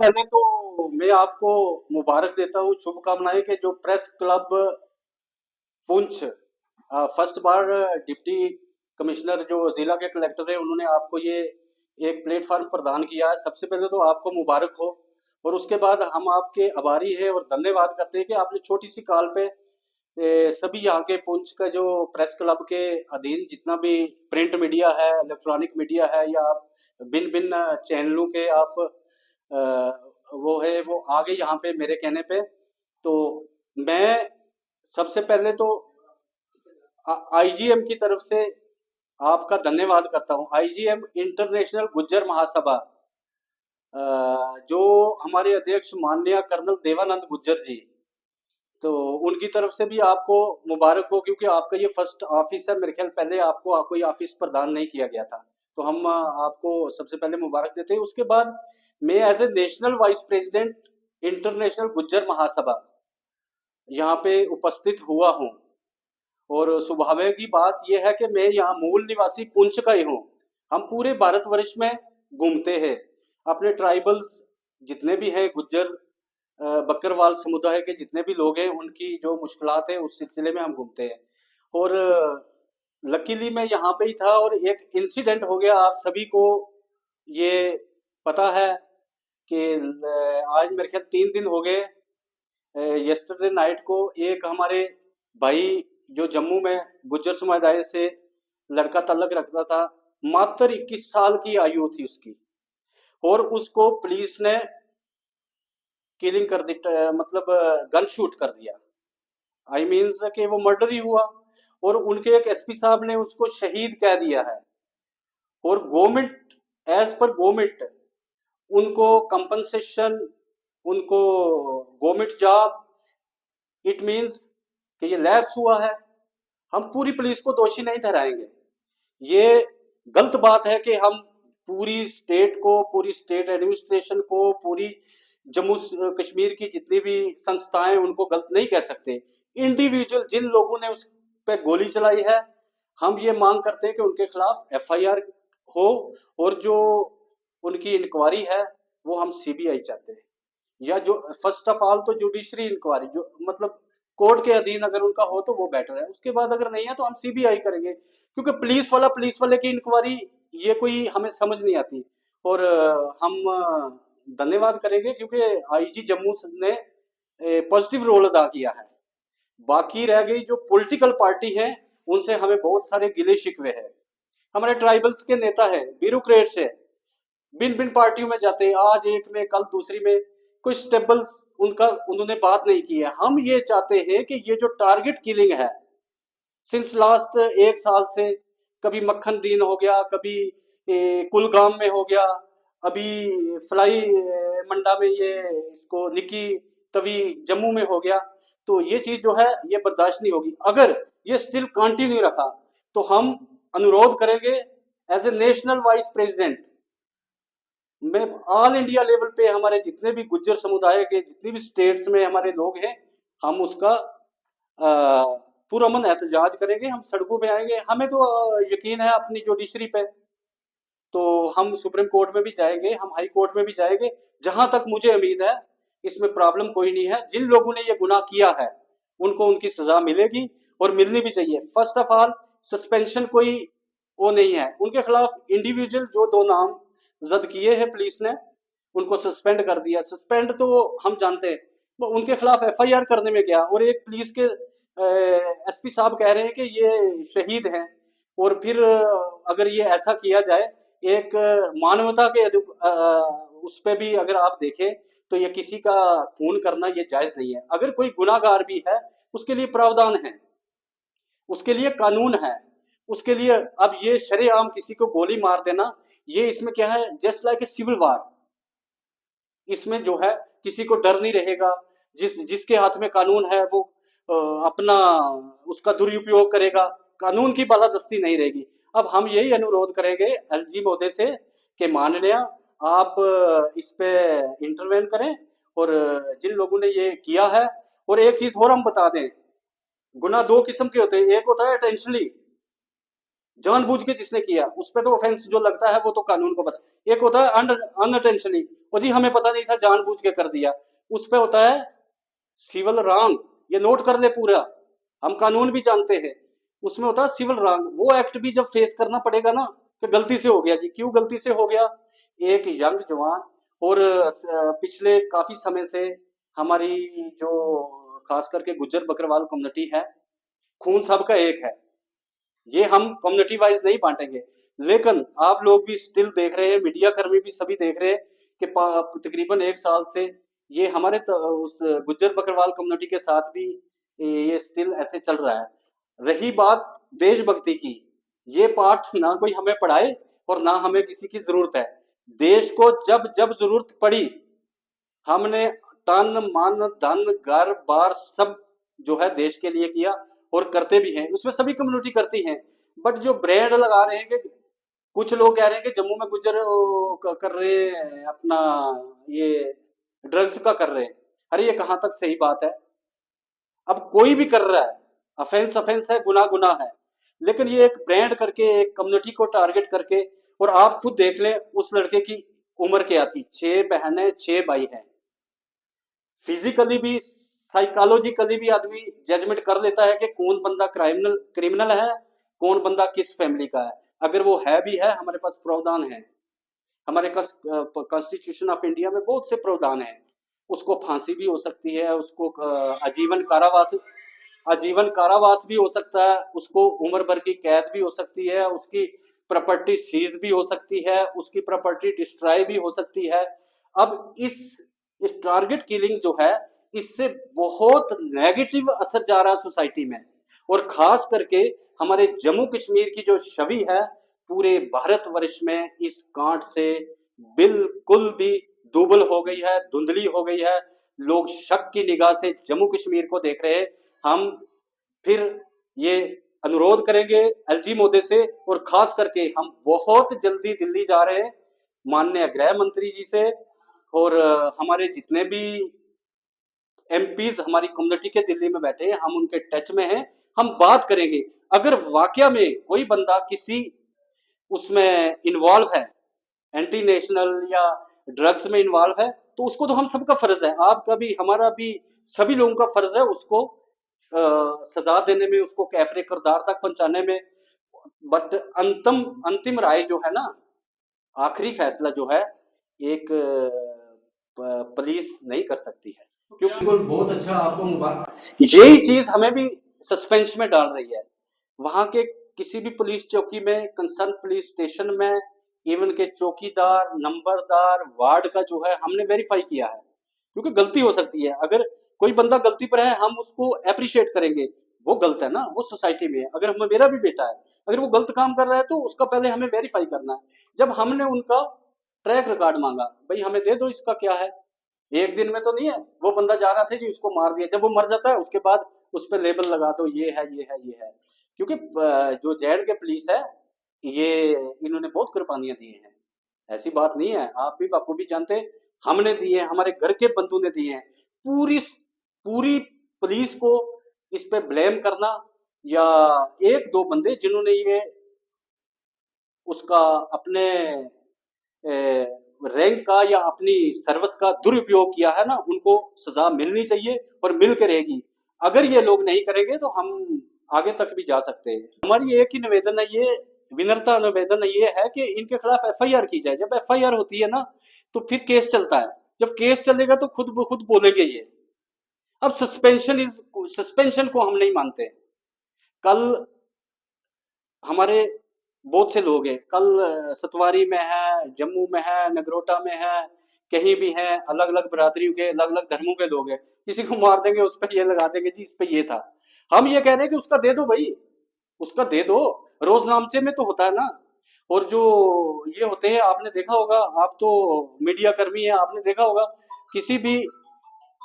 पहले तो मैं आपको मुबारक देता हूँ, शुभकामनाएं कि जो प्रेस क्लब पुंछ फर्स्ट बार डिप्टी कमिश्नर जो जिला के कलेक्टर है उन्होंने आपको ये एक प्लेटफॉर्म प्रदान किया है। सबसे पहले तो आपको मुबारक हो और उसके बाद हम आपके आभारी हैं और धन्यवाद करते हैं कि आपने छोटी सी कॉल पे सभी यहाँ के पुंछ का जो प्रेस क्लब के अधीन जितना भी प्रिंट मीडिया है, इलेक्ट्रॉनिक मीडिया है या आप भिन्न भिन्न चैनलों के आप वो है वो आगे यहाँ पे मेरे कहने पे। तो मैं सबसे पहले तो आईजीएम की तरफ से आपका धन्यवाद करता हूँ। आईजीएम इंटरनेशनल गुज्जर महासभा जो हमारे अध्यक्ष माननीय कर्नल देवानंद गुज्जर जी, तो उनकी तरफ से भी आपको मुबारक हो क्योंकि आपका ये फर्स्ट ऑफिस है। मेरे ख्याल पहले आपको कोई ऑफिस प्रदान नहीं किया गया था, तो हम आपको सबसे पहले मुबारक देते हैं। उसके बाद मैं as a national vice president international Gujjar Mahasabha यहाँ पे उपस्थित हुआ हूँ और स्वाभाविक की बात यह है कि मैं यहाँ मूल निवासी पुंछ का ही हूँ। हम पूरे भारतवर्ष में घूमते हैं, अपने ट्राइबल्स जितने भी हैं गुज्जर बकरवाल समुदाय के जितने भी लोग हैं उनकी जो मुश्किलात है उस सिलसिले में हम घूमते हैं। और लकीली मैं यहाँ पे ही था और एक इंसिडेंट हो गया। आप सभी को ये पता है कि आज मेरे ख्याल 3 दिन हो गए। यस्टरडे नाइट को एक हमारे भाई जो जम्मू में गुज्जर समुदाय से लड़का तल्लक रखता था, मात्र 21 साल की आयु थी उसकी, और उसको पुलिस ने किलिंग कर दी, मतलब गन शूट कर दिया। आई मीन्स कि वो मर्डर ही हुआ और उनके एक एसपी साहब ने उसको शहीद कह दिया है। और गवर्नमेंट, एज पर गवर्नमेंट, उनको कंपनसेशन, उनको गवर्नमेंट जॉब, इट मीन्स कि ये लैप्स हुआ है। हम पूरी पुलिस को दोषी नहीं ठहराएंगे। ये गलत बात है कि हम पूरी स्टेट को, पूरी स्टेट एडमिनिस्ट्रेशन को, पूरी जम्मू कश्मीर की जितनी भी संस्थाएं उनको गलत नहीं कह सकते। इंडिविजुअल जिन लोगों ने उस पे गोली चलाई है, हम ये मांग करते हैं कि उनके खिलाफ एफआईआर हो और जो उनकी इंक्वायरी है वो हम सीबीआई चाहते हैं, या जो फर्स्ट ऑफ ऑल तो जुडिशरी इंक्वायरी, जो मतलब कोर्ट के अधीन अगर उनका हो तो वो बेटर है। उसके बाद अगर नहीं है तो हम सीबीआई करेंगे क्योंकि पुलिस वाले की इंक्वायरी ये कोई हमें समझ नहीं आती। और हम धन्यवाद करेंगे क्योंकि आईजी जम्मू ने पॉजिटिव रोल अदा किया है। बाकी रह गई जो पॉलिटिकल पार्टी है उनसे हमें बहुत सारे गिले शिकवे हैं। हमारे ट्राइबल्स के नेता है, ब्यूरोक्रेट्स है, भिन्न भिन्न पार्टियों में जाते हैं, आज एक में कल दूसरी में, कोई स्टेबल उनका उन्होंने बात नहीं की है। हम ये चाहते हैं कि ये जो टारगेट किलिंग है सिंस लास्ट 1 साल से, कभी मक्खन दीन हो गया, कभी कुलगाम में हो गया, अभी फ्लाई मंडा में ये इसको निकी तभी जम्मू में हो गया। तो ये चीज जो है ये बर्दाश्त नहीं होगी। अगर ये स्टिल कंटिन्यू रखा तो हम अनुरोध करेंगे as a national vice president, मैं ऑल इंडिया लेवल पे हमारे जितने भी गुज्जर समुदाय के जितनी भी स्टेट्स में हमारे लोग हैं, हम उसका पुरअमन एहतजाज करेंगे। हम सड़कों पे आएंगे। हमें तो यकीन है अपनी जुडिशरी पे, तो हम सुप्रीम कोर्ट में भी जाएंगे, हम हाई कोर्ट में भी जाएंगे। जहां तक मुझे उम्मीद है इसमें प्रॉब्लम कोई नहीं है। जिन लोगों ने ये गुनाह किया है उनको उनकी सजा मिलेगी और मिलनी भी चाहिए। फर्स्ट ऑफ ऑल सस्पेंशन कोई वो नहीं है उनके खिलाफ। इंडिविजुअल जो 2 नाम जद किए हैं पुलिस ने उनको सस्पेंड कर दिया। सस्पेंड तो हम जानते हैं, वो उनके खिलाफ एफआईआर करने में क्या। और एक पुलिस के एसपी साहब कह रहे हैं कि ये शहीद हैं, और फिर अगर ये ऐसा किया जाए एक मानवता के उस पे भी अगर आप देखें तो ये किसी का खून करना ये जायज नहीं है। अगर कोई गुनाहगार भी है उसके लिए प्रावधान है, उसके लिए कानून है, उसके लिए। अब ये शरेआम किसी को गोली मार देना, ये इसमें क्या है, just like a civil war. इसमें जो है किसी को डर नहीं रहेगा। जिसके हाथ में कानून है वो अपना उसका दुरुपयोग करेगा, कानून की बालादस्ती नहीं रहेगी। अब हम यही अनुरोध करेंगे एलजी महोदय से कि माननीय आप इस पे इंटरवेन करें और जिन लोगों ने ये किया है। और एक चीज और हम बता दें, गुनाह 2 किस्म के होते हैं। एक होता है इंटेंशनली, जानबूझ के जिसने किया उस पे तो ऑफेंस जो लगता है वो तो कानून को पता। एक होता है अनअटेंशनली, और जी हमें पता नहीं था जानबूझ के कर दिया, उस पे होता है सिविल रॉन्ग। ये नोट कर ले पूरा, हम कानून भी जानते हैं। उसमें होता है सिविल रॉन्ग, वो एक्ट भी जब फेस करना पड़ेगा ना कि गलती से हो गया जी, क्यों गलती से हो गया। एक यंग जवान, और पिछले काफी समय से हमारी जो खास करके गुज्जर बकरवाल कम्युनिटी है, खून सबका एक है, ये हम कम्युनिटी वाइज नहीं बांटेंगे। लेकिन आप लोग भी स्टिल देख रहे हैं, मीडिया कर्मी भी सभी देख रहे हैं कि तकरीबन 1 साल से ये हमारे उस गुज्जर बकरवाल कम्युनिटी के साथ भी ये स्टिल ऐसे चल रहा है। रही बात देशभक्ति की, ये पाठ ना कोई हमें पढ़ाए और ना हमें किसी की जरूरत है। देश को जब जब जरूरत पड़ी, हमने तन मन धन घर बार सब जो है देश के लिए किया, और करते भी हैं, उसमें सभी कम्युनिटी करती हैं। बट जो ब्रांड लगा रहे हैं कि कुछ लोग कह रहे हैं कि जम्मू में गुज्जर कर रहे हैं अपना ये ड्रग्स का कर रहे हैं। अरे ये कहाँ तक सही बात है। अब कोई भी कर रहा है, अफेंस अफेंस है, गुनाह गुनाह है, लेकिन ये एक ब्रांड करके एक कम्युनिटी को टारगेट करके। और आप खुद देख लें उस लड़के की उम्र क्या थी, 6 बहनें 6 भाई हैं। फिजिकली भी साइकोलॉजिकली भी आदमी जजमेंट कर लेता है कि कौन बंदा क्रिमिनल क्रिमिनल है, कौन बंदा किस फैमिली का है। अगर वो है भी है, हमारे पास प्रावधान है, हमारे कॉन्स्टिट्यूशन ऑफ इंडिया में बहुत से प्रावधान हैं। उसको फांसी भी हो सकती है, उसको आजीवन कारावास भी हो सकता है, उसको उम्र भर की कैद भी हो सकती है, उसकी प्रॉपर्टी सीज भी हो सकती है, उसकी प्रॉपर्टी डिस्ट्रॉय भी हो सकती है। अब इस टारगेट किलिंग जो है, इससे बहुत नेगेटिव असर जा रहा है सोसाइटी में, और खास करके हमारे जम्मू कश्मीर की जो छवि है पूरे भारतवर्ष में इस कांड से बिल्कुल भी दुबल हो गई है, धुंधली हो गई है। लोग शक की निगाह से जम्मू कश्मीर को देख रहे हैं। हम फिर ये अनुरोध करेंगे एलजी मोदी से, और खास करके हम बहुत जल्दी दिल्ली जा रहे हैं माननीय गृह मंत्री जी से, और हमारे जितने भी एमपीज हमारी कम्युनिटी के दिल्ली में बैठे हैं, हम उनके टच में हैं, हम बात करेंगे। अगर वाकया में कोई बंदा किसी उसमें इन्वॉल्व है, एंटी नेशनल या ड्रग्स में इन्वॉल्व है, तो उसको तो हम सबका फर्ज है, आपका भी हमारा भी सभी लोगों का फर्ज है उसको सजा देने में, उसको कैफरे किरदार तक पहुंचाने में। बट अंतिम राय जो है ना, आखिरी फैसला जो है, एक पुलिस नहीं कर सकती है। क्योंकि बिल्कुल बहुत अच्छा, आपको मुबारक। यही चीज हमें भी सस्पेंस में डाल रही है। वहां के किसी भी पुलिस चौकी में, कंसर्न पुलिस स्टेशन में, इवन के चौकीदार नंबरदार वार्ड का जो है हमने वेरीफाई किया है, क्योंकि गलती हो सकती है। अगर कोई बंदा गलती पर है, हम उसको अप्रिशिएट करेंगे, वो गलत है ना, वो सोसाइटी में है। अगर हमें, मेरा भी बेटा है, अगर वो गलत काम कर रहा है तो उसका पहले हमें वेरीफाई करना है। जब हमने उनका ट्रैक रिकॉर्ड मांगा, भाई हमें दे दो इसका क्या है, एक दिन में तो नहीं है, वो बंदा जा रहा था जी उसको मार दिया, जब वो मर जाता है उसके बाद उस पर लेबल लगा दो ये है ये है ये है। क्योंकि जो जेड के पुलिस है, ये इन्होंने बहुत कुर्बानियां दी हैं, ऐसी बात नहीं है, आप भी बखूबी जानते हैं। हमने दिए हैं, हमारे घर के बंधु ने दिए हैं। पूरी पूरी पुलिस को इस पे ब्लेम करना, या एक दो बंदे जिन्होंने ये उसका अपने रैंक का या अपनी सर्विस का दुरुपयोग किया है ना, उनको सजा मिलनी चाहिए, और मिल के रहेगी। अगर ये लोग नहीं करेंगे तो हम आगे तक भी जा सकते हैं। हमारी एक ही निवेदन है, ये विनम्रता निवेदन ये है कि इनके खिलाफ एफआईआर की जाए। जब एफआईआर होती है ना, तो फिर केस चलता है, जब केस चलेगा तो खुद ब खुद बोलेंगे ये। अब सस्पेंशन को हम नहीं मानते। कल हमारे बहुत से लोग हैं, कल सतवारी में है, जम्मू में है, नगरोटा में है, कहीं भी है, अलग अलग बरादरी के अलग अलग धर्मों के लोग हैं। किसी को मार देंगे, उस पर ये लगा देंगे जी इस पे ये था। हम ये कह रहे हैं कि उसका दे दो भाई, उसका दे दो। रोजनामचे में तो होता है ना। और जो ये होते हैं, आपने देखा होगा, आप तो मीडिया कर्मी है, आपने देखा होगा किसी भी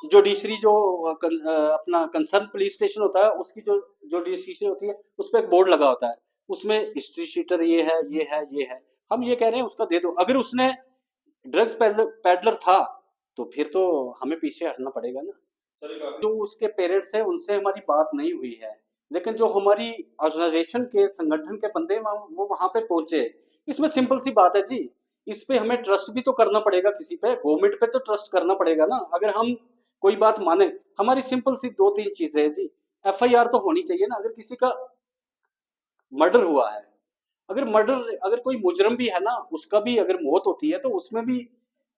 जुडिशरी जो अपना कंसर्न पुलिस स्टेशन होता है, उसकी जो जुडिशरी होती है, उस पर एक बोर्ड लगा होता है, उसमें हिस्ट्री शीटर ये है ये है ये है। हम ये कह रहे हैं उसका दे दो। अगर उसने ड्रग्स पैडलर था तो फिर तो हमें पीछे हटना पड़ेगा ना। जो उसके पेरेंट्स है उनसे हमारी बात नहीं हुई है, लेकिन जो हमारी ऑर्गेनाइजेशन के संगठन के बंदे हैं, वो वहां पे पहुंचे। इसमें सिंपल सी बात है जी, इस पे हमें ट्रस्ट भी तो करना पड़ेगा, किसी पे गवर्नमेंट पे तो ट्रस्ट करना पड़ेगा ना। अगर हम कोई बात माने, हमारी सिंपल सी दो तीन चीजें हैं जी। एफआईआर तो होनी चाहिए ना, अगर किसी का मर्डर हुआ है, अगर कोई मुजरम भी है ना, उसका भी अगर मौत होती है तो उसमें भी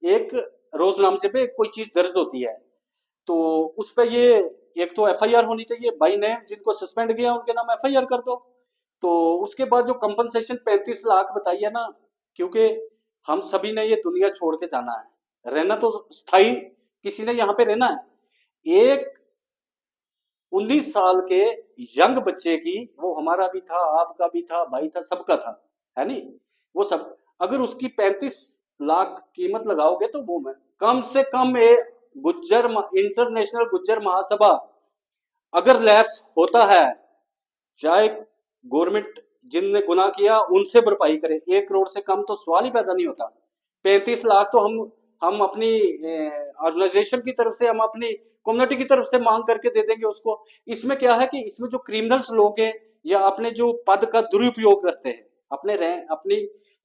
एक रोजनामचे पे कोई चीज दर्ज होती है। तो उस पे ये एक तो एफआईआर होनी चाहिए बाई नेम, जिनको सस्पेंड किया उनके नाम एफआईआर कर दो। तो उसके बाद जो कंपनसेशन 35 लाख बताई है ना, क्योंकि हम सभी ने ये दुनिया छोड़ के जाना है, रहना तो स्थायी किसी ने यहाँ पे रहना है। एक 19 साल के यंग बच्चे की, वो हमारा भी था, आपका भी था, भाई था, सबका था, है नहीं? वो सब, अगर उसकी 35 लाख कीमत लगाओगे तो वो में कम से कम इंटरनेशनल गुज्जर महासभा अगर लैप्स होता है, चाहे गवर्नमेंट जिनने गुनाह किया उनसे भरपाई करे, 1 करोड़ से कम तो सवाल ही पैदा नहीं होता। 35 लाख तो हम अपनी ऑर्गेनाइजेशन की तरफ से, हम अपनी कम्युनिटी की तरफ से मांग करके दे देंगे उसको। इसमें क्या है कि इसमें जो क्रिमिनल्स लोग हैं या अपने जो पद का दुरुपयोग करते हैं, अपनी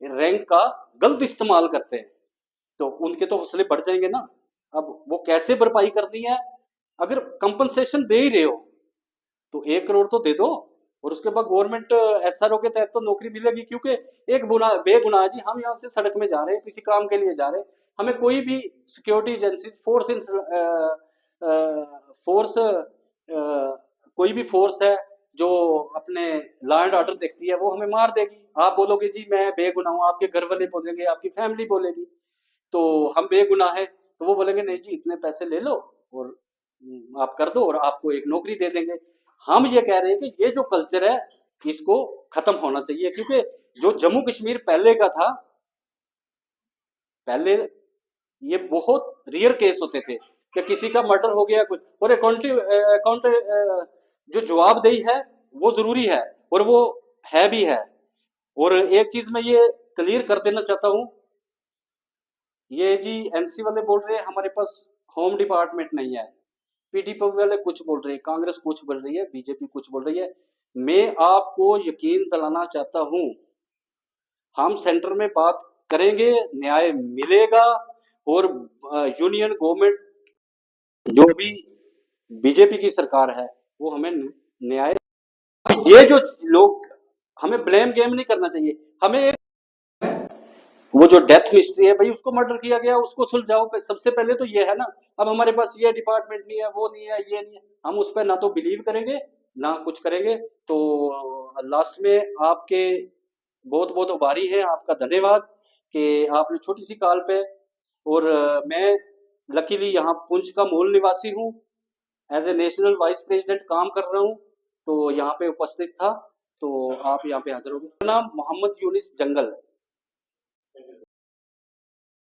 रैंक का गलत इस्तेमाल करते हैं, तो उनके तो हौसले बढ़ जाएंगे ना। अब वो कैसे भरपाई करनी है? अगर कंपनसेशन दे ही रहे हो तो 1 करोड़ तो दे दो, और उसके बाद गवर्नमेंट एसआरओ के तहत तो नौकरी मिलेगी। क्योंकि एक बेगुनाह जी, हम यहाँ से सड़क में जा रहे हैं, किसी काम के लिए जा रहे हैं, हमें कोई भी सिक्योरिटी एजेंसी फोर्स कोई भी फोर्स है जो अपने लॉ एंड ऑर्डर देखती है, वो हमें मार देगी। आप बोलोगे जी मैं बेगुनाह हूँ, आपके घर वाले बोलेंगे, आपकी फैमिली बोलेगी तो हम बेगुनाह है, तो वो बोलेंगे नहीं जी इतने पैसे ले लो और आप कर दो और आपको एक नौकरी दे देंगे। हम ये कह रहे हैं कि ये जो कल्चर है इसको खत्म होना चाहिए। क्योंकि जो जम्मू कश्मीर पहले का था, पहले ये बहुत रियर केस होते थे कि किसी का मर्डर हो गया कुछ, और अकाउंट जो जवाबदेही है वो जरूरी है, और वो है भी है। और एक चीज मैं ये क्लियर कर देना चाहता हूँ, ये जी एमसी वाले बोल रहे हैं हमारे पास होम डिपार्टमेंट नहीं है, पीडीपी वाले कुछ बोल रहे हैं, कांग्रेस कुछ बोल रही है, बीजेपी कुछ बोल रही है। मैं आपको यकीन दिलाना चाहता हूं, हम सेंटर में बात करेंगे, न्याय मिलेगा। और यूनियन गवर्नमेंट जो भी बीजेपी की सरकार है वो हमें न्याय, ये जो लोग, हमें ब्लेम गेम नहीं करना चाहिए। हमें वो जो डेथ मिस्ट्री है भाई, उसको मर्डर किया गया उसको सुलझाओ, सबसे पहले तो ये है ना। अब हमारे पास ये डिपार्टमेंट नहीं है, वो नहीं है, ये नहीं है, हम उस पर ना तो बिलीव करेंगे ना कुछ करेंगे। तो लास्ट में आपके बहुत बहुत आभारी है, आपका धन्यवाद कि आपने छोटी सी कॉल पे, और मैं लकीली यहाँ पुंछ का मूल निवासी हूँ, as a national vice president काम कर रहा हूँ, तो यहाँ पे उपस्थित था, तो आप यहाँ पे हाजिर हो गए। मेरा नाम मोहम्मद यूनिस जंगल।